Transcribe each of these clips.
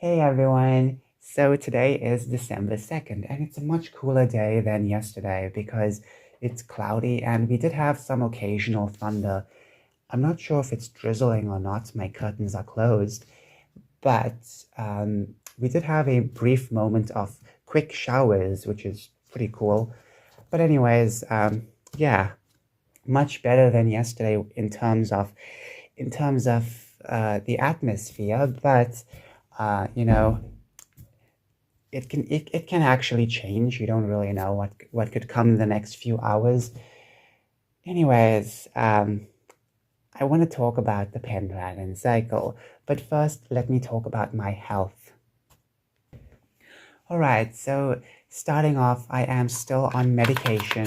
Hey everyone! So today is December 2nd, and it's a much cooler day than yesterday because it's cloudy and we did have some occasional thunder. I'm not sure if it's drizzling or not, my curtains are closed, but we did have a brief moment of quick showers, which is pretty cool. But anyways, yeah, much better than yesterday in terms of the atmosphere, but you know, it can actually change. You don't really know what could come in the next few hours. Anyways, I want to talk about the Pendragon cycle, but first let me talk about my health. All right, so starting off, I am still on medication,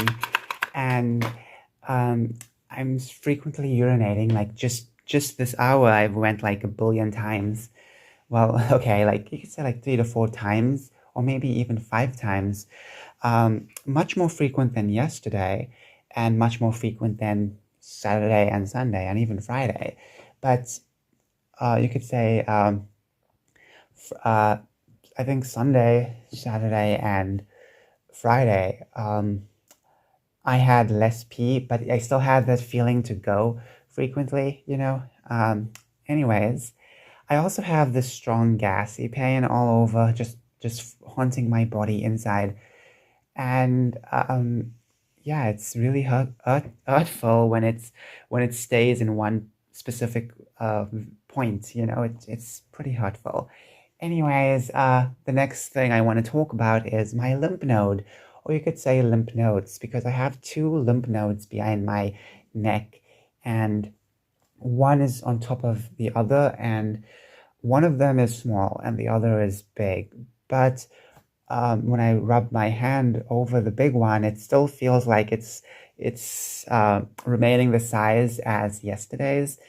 and um, I'm frequently urinating. Like just this hour, I've went like a billion times. Well, okay, like you could say like 3 to 4 times, or maybe even 5 times. Much more frequent than yesterday, and much more frequent than Saturday and Sunday, and even Friday. But you could say I think Sunday, Saturday, and Friday, I had less pee, but I still had that feeling to go frequently, you know. Anyways, I also have this strong gassy pain all over, just haunting my body inside, and yeah, it's really hurtful when it stays in one specific point. You know, it's pretty hurtful. Anyways, the next thing I want to talk about is my lymph node, or you could say lymph nodes, because I have two lymph nodes behind my neck, and one is on top of the other, and one of them is small and the other is big. But when I rub my hand over the big one, it still feels like it's remaining the size as yesterday's,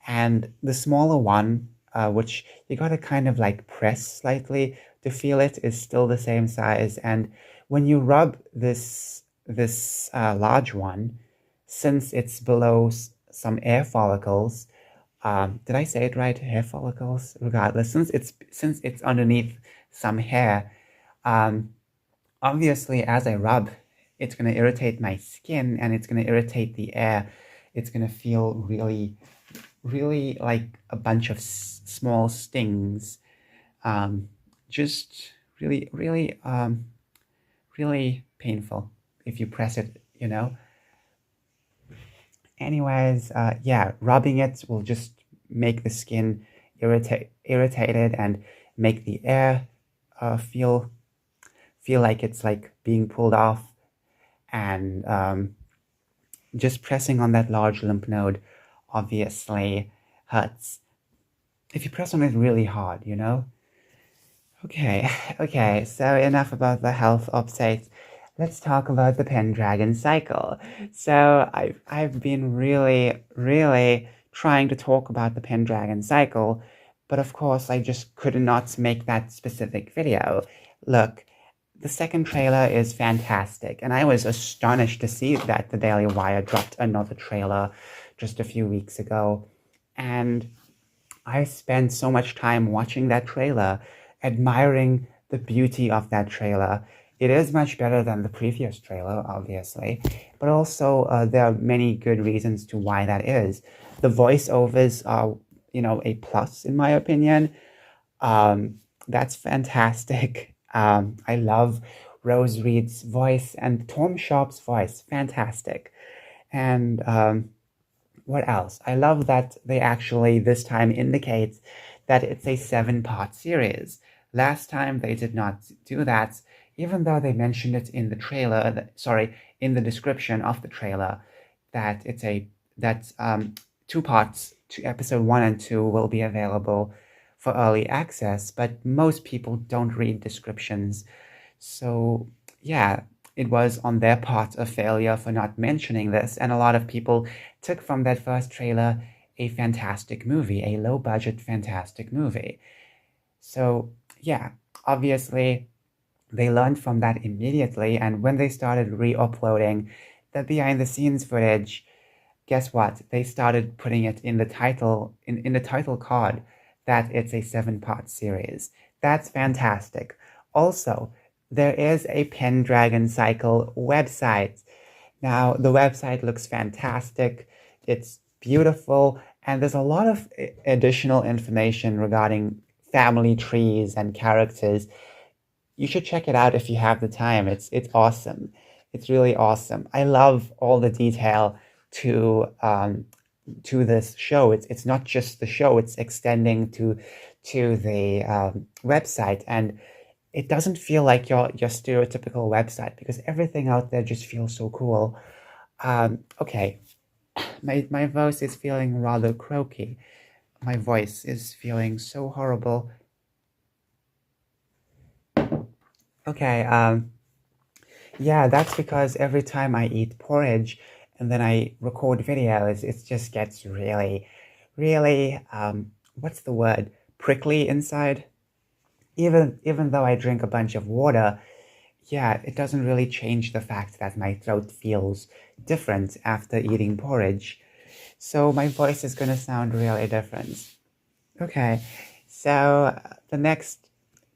and the smaller one, which you gotta kind of like press slightly to feel it, is still the same size. And when you rub this large one, since it's below some air follicles, did I say it right? Hair follicles? Regardless, since it's underneath some hair, um, obviously, as I rub, it's going to irritate my skin and it's going to irritate the air. It's going to feel really, really like a bunch of small stings. Um, just really, really, really painful if you press it, you know. Anyways, yeah, rubbing it will just make the skin irritated and make the air feel like it's like being pulled off, and just pressing on that large lymph node obviously hurts if you press on it really hard, you know? Okay, okay, so enough about the health updates. Let's talk about the Pendragon cycle. So I've been really, really trying to talk about the Pendragon cycle, but of course I just could not make that specific video. Look, the second trailer is fantastic, and I was astonished to see that the Daily Wire dropped another trailer just a few weeks ago. And I spent so much time watching that trailer, admiring the beauty of that trailer. It is much better than the previous trailer, obviously, but also there are many good reasons to why that is. The voiceovers are, a plus in my opinion. That's fantastic. I love Rose Reed's voice and Tom Sharp's voice. Fantastic. And what else? I love that they actually this time indicate that it's a 7-part series. Last time they did not do that, even though they mentioned it in the trailer, sorry, in the description of the trailer, that it's a that 2 parts to episode 1 and 2 will be available for early access, but most people don't read descriptions. So yeah, it was on their part a failure for not mentioning this, and a lot of people took from that first trailer a fantastic movie, a low budget fantastic movie. So yeah, obviously they learned from that immediately, and when they started re-uploading the behind the scenes footage, guess what? They started putting it in the title card that it's a 7-part series. That's fantastic. Also, there is a Pendragon Cycle website. Now, the website looks fantastic. It's beautiful, and there's a lot of additional information regarding family trees and characters. You should check it out if you have the time. It's awesome. It's really awesome. I love all the detail to this show. It's not just the show; it's extending to the website, and it doesn't feel like your stereotypical website because everything out there just feels so cool. Okay, my voice is feeling rather croaky. My voice is feeling so horrible. Okay, yeah, that's because every time I eat porridge and then I record videos, it just gets really, really, what's the word? Prickly inside. Even though I drink a bunch of water, yeah, it doesn't really change the fact that my throat feels different after eating porridge. So my voice is gonna sound really different. Okay, so the next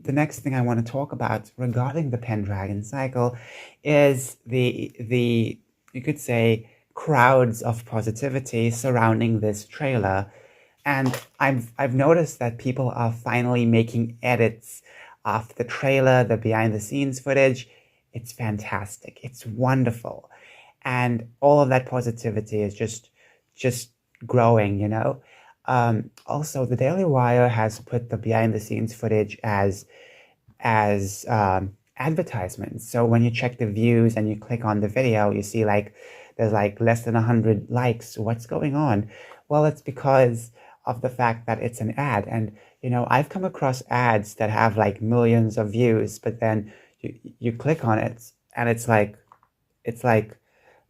thing I want to talk about regarding the Pendragon cycle is the you could say crowds of positivity surrounding this trailer. And I've noticed that people are finally making edits of the trailer, the behind the scenes footage. It's fantastic. It's wonderful. And all of that positivity is just growing, you know. Also, the Daily Wire has put the behind the scenes footage as advertisements. So when you check the views and you click on the video, you see like there's like less than 100 likes. What's going on? Well, it's because of the fact that it's an ad. And you know, I've come across ads that have like millions of views, but then you click on it and it's like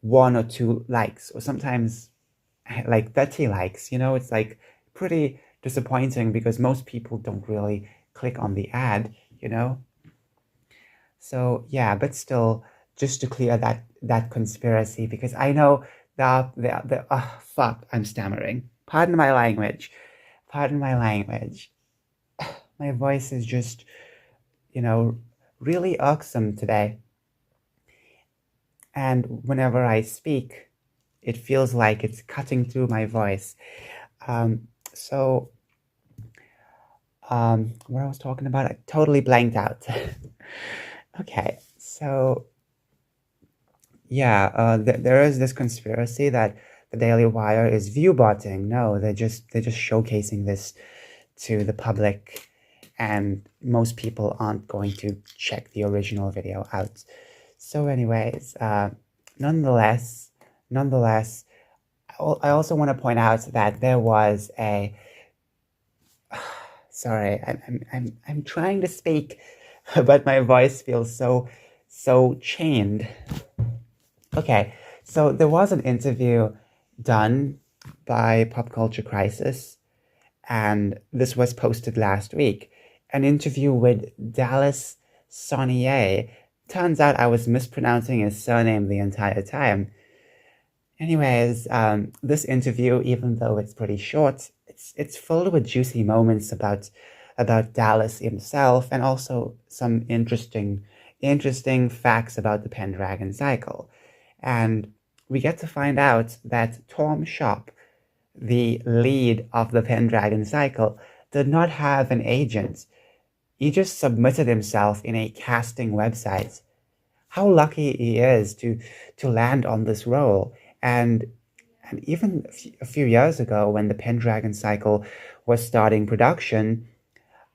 1 or 2 likes, or sometimes like 30 likes. You know, it's like pretty disappointing because most people don't really click on the ad, you know. So yeah, but still, just to clear that conspiracy, because I know the fuck, I'm stammering. Pardon my language. Pardon my language. My voice is just, you know, really irksome today. And whenever I speak, it feels like it's cutting through my voice. So what I was talking about, I totally blanked out. Okay, so yeah, there is this conspiracy that the Daily Wire is view botting. No, they're just showcasing this to the public, and most people aren't going to check the original video out. So, anyways, nonetheless, I also want to point out that there was a sorry, I'm trying to speak, but my voice feels so chained. Okay, so there was an interview done by Pop Culture Crisis, and this was posted last week. An interview with Dallas Sonnier. Turns out I was mispronouncing his surname the entire time. Anyways, this interview, even though it's pretty short, it's filled with juicy moments about Dallas himself, and also some interesting facts about the Pendragon cycle. And we get to find out that Tom Sharp, the lead of the Pendragon cycle, did not have an agent. He just submitted himself in a casting website. How lucky he is to land on this role. And even a few years ago, when the Pendragon cycle was starting production,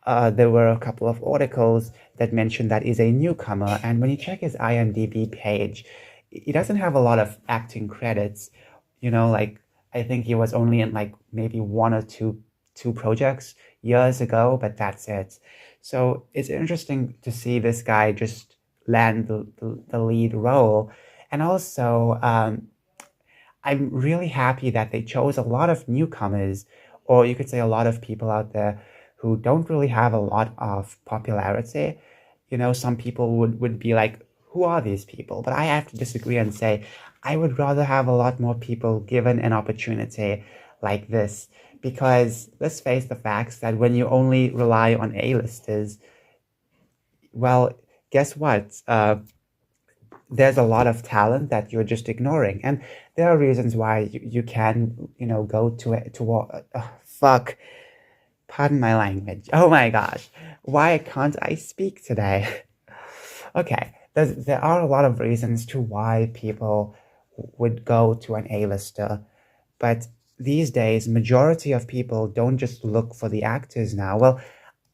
there were a couple of articles that mentioned that he's a newcomer. And when you check his IMDb page, he doesn't have a lot of acting credits. You know, like I think he was only in like maybe one or two projects years ago, but that's it. So it's interesting to see this guy just land the lead role. And also, I'm really happy that they chose a lot of newcomers, or you could say a lot of people out there who don't really have a lot of popularity. You know, some people would be like, who are these people? But I have to disagree and say, I would rather have a lot more people given an opportunity like this, Because let's face the facts that when you only rely on A-listers, well, guess what? There's a lot of talent that you're just ignoring, and there are reasons why you can, go fuck, pardon my language. Oh my gosh, why can't I speak today? Okay, there are a lot of reasons to why people would go to an A-lister, but these days, majority of people don't just look for the actors now. Well,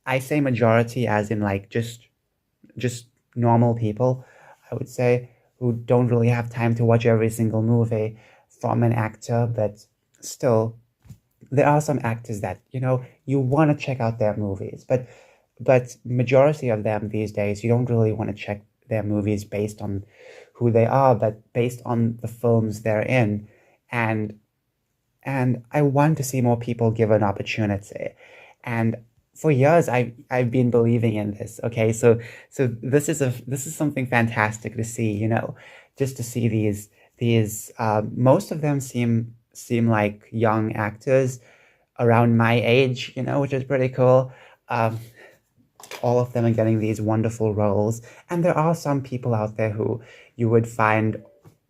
I say majority as in like just normal people, I would say, who don't really have time to watch every single movie from an actor, but still, there are some actors that you want to check out their movies, but majority of them these days you don't really want to check their movies based on who they are, but based on the films they're in, and I want to see more people give an opportunity. And for years, I've been believing in this. Okay, so this is something fantastic to see. Just to see these. Most of them seem like young actors around my age. Which is pretty cool. Um, all of them are getting these wonderful roles, and there are some people out there who you would find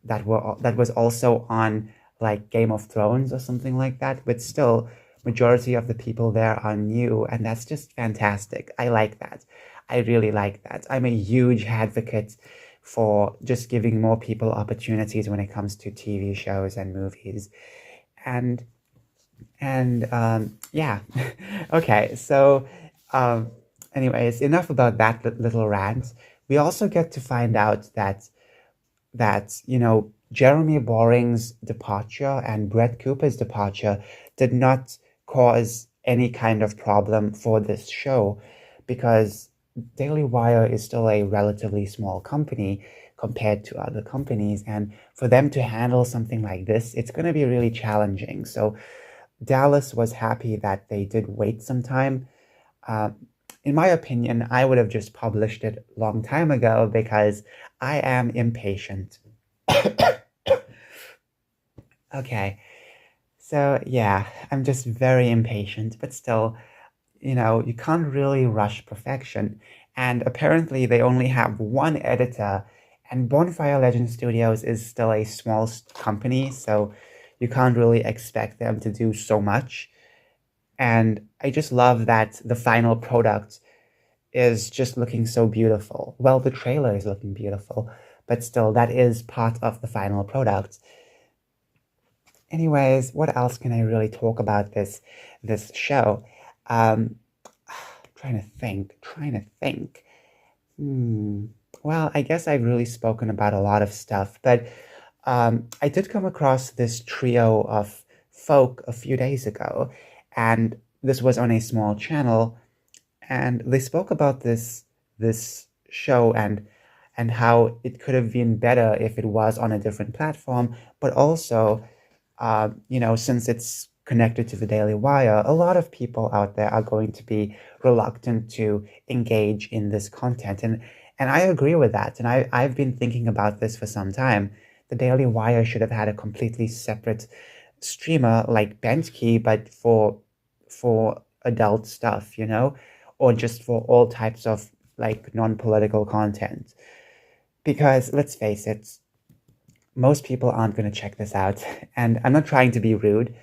that was also on like Game of Thrones or something like that, but still majority of the people there are new, and that's just fantastic. I like that. I really like that. I'm a huge advocate for just giving more people opportunities when it comes to TV shows and movies. And yeah. Okay, so um anyways, enough about that little rant. We also get to find out that Jeremy Boring's departure and Brett Cooper's departure did not cause any kind of problem for this show, because Daily Wire is still a relatively small company compared to other companies, and for them to handle something like this, it's going to be really challenging. So Dallas was happy that they did wait some time. Uh, in my opinion, I would have just published it a long time ago because I am impatient. Okay, so yeah, I'm just very impatient, but still, you can't really rush perfection. And apparently, they only have one editor, and Bonfire Legend Studios is still a small company, so you can't really expect them to do so much. And I just love that the final product is just looking so beautiful. Well, the trailer is looking beautiful, but still, that is part of the final product. Anyways, what else can I really talk about this show? Um, trying to think. Hmm. Well, I guess I've really spoken about a lot of stuff, but I did come across this trio of folk a few days ago, and this was on a small channel, and they spoke about this show and how it could have been better if it was on a different platform, but also since it's connected to the Daily Wire, a lot of people out there are going to be reluctant to engage in this content. And I agree with that. And I've been thinking about this for some time. The Daily Wire should have had a completely separate streamer like Bentkey, but for adult stuff, or just for all types of like non-political content. Because let's face it, most people aren't going to check this out. And I'm not trying to be rude.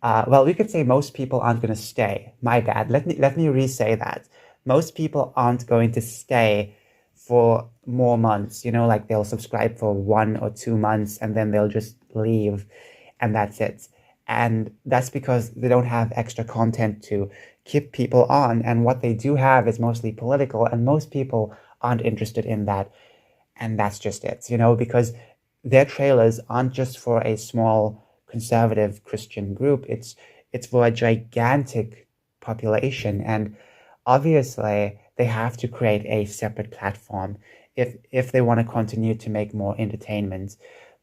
Well, we could say most people aren't going to stay. My bad. Let me re-say that. Most people aren't going to stay for more months. Like they'll subscribe for 1 or 2 months and then they'll just leave, and that's it. And that's because they don't have extra content to keep people on. And what they do have is mostly political, and most people aren't interested in that. And that's just it, because their trailers aren't just for a small conservative Christian group. It's for a gigantic population, and obviously they have to create a separate platform if they want to continue to make more entertainment.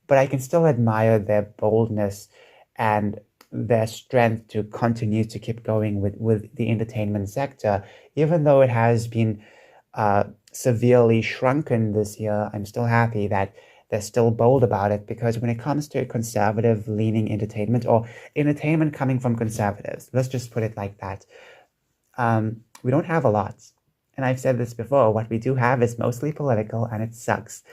But I can still admire their boldness and their strength to continue to keep going with the entertainment sector, even though it has been severely shrunken this year. I'm still happy that they're still bold about it, because when it comes to conservative leaning entertainment, or entertainment coming from conservatives, let's just put it like that, we don't have a lot. And I've said this before, what we do have is mostly political, and it sucks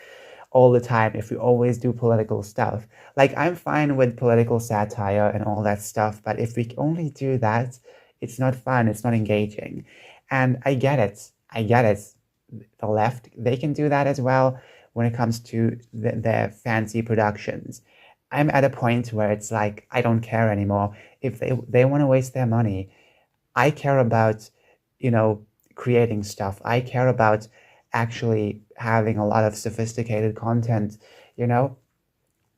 all the time if we always do political stuff. Like, I'm fine with political satire and all that stuff, but if we only do that, it's not fun, it's not engaging. And I get it. I get it. The left, they can do that as well when it comes to their fancy productions. I'm at a point where it's like, I don't care anymore. If they want to waste their money, I care about, creating stuff. I care about actually having a lot of sophisticated content, you know?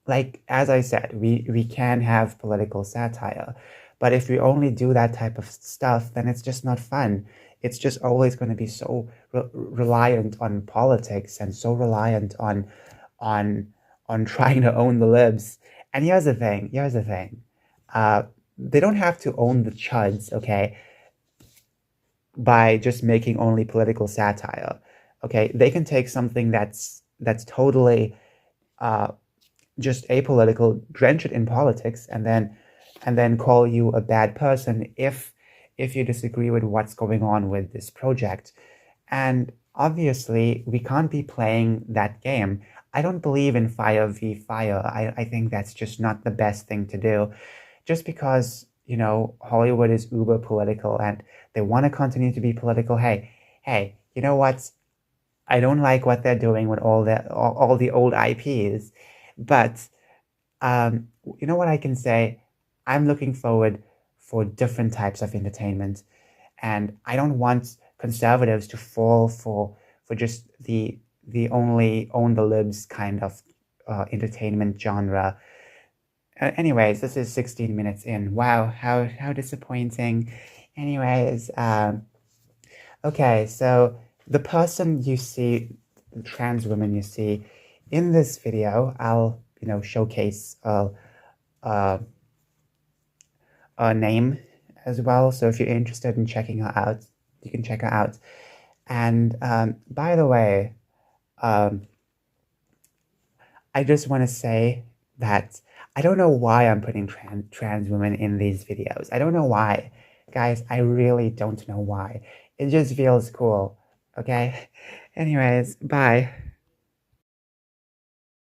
Like, as I said, we can have political satire, but if we only do that type of stuff, then it's just not fun. It's just always going to be so reliant on politics, and so reliant on on trying to own the libs. And here's the thing. Uh, they don't have to own the chuds, okay, by just making only political satire. Okay, they can take something that's totally just apolitical, drench it in politics, and then call you a bad person if you disagree with what's going on with this project. And obviously, we can't be playing that game. I don't believe in fire v fire. I think that's just not the best thing to do. Just because, Hollywood is uber political and they want to continue to be political. Hey, you know what? I don't like what they're doing with all the old IPs, but you know what I can say? I'm looking forward for different types of entertainment, and I don't want conservatives to fall for just the only own the libs kind of entertainment genre. Anyways, this is 16 minutes in. Wow, how disappointing. Anyways, okay, so the person you see, the trans woman you see in this video, I'll showcase a name as well. So if you're interested in checking her out, you can check her out. And by the way, I just want to say that I don't know why I'm putting trans women in these videos. I don't know why. Guys, I really don't know why. It just feels cool. Okay? Anyways, bye.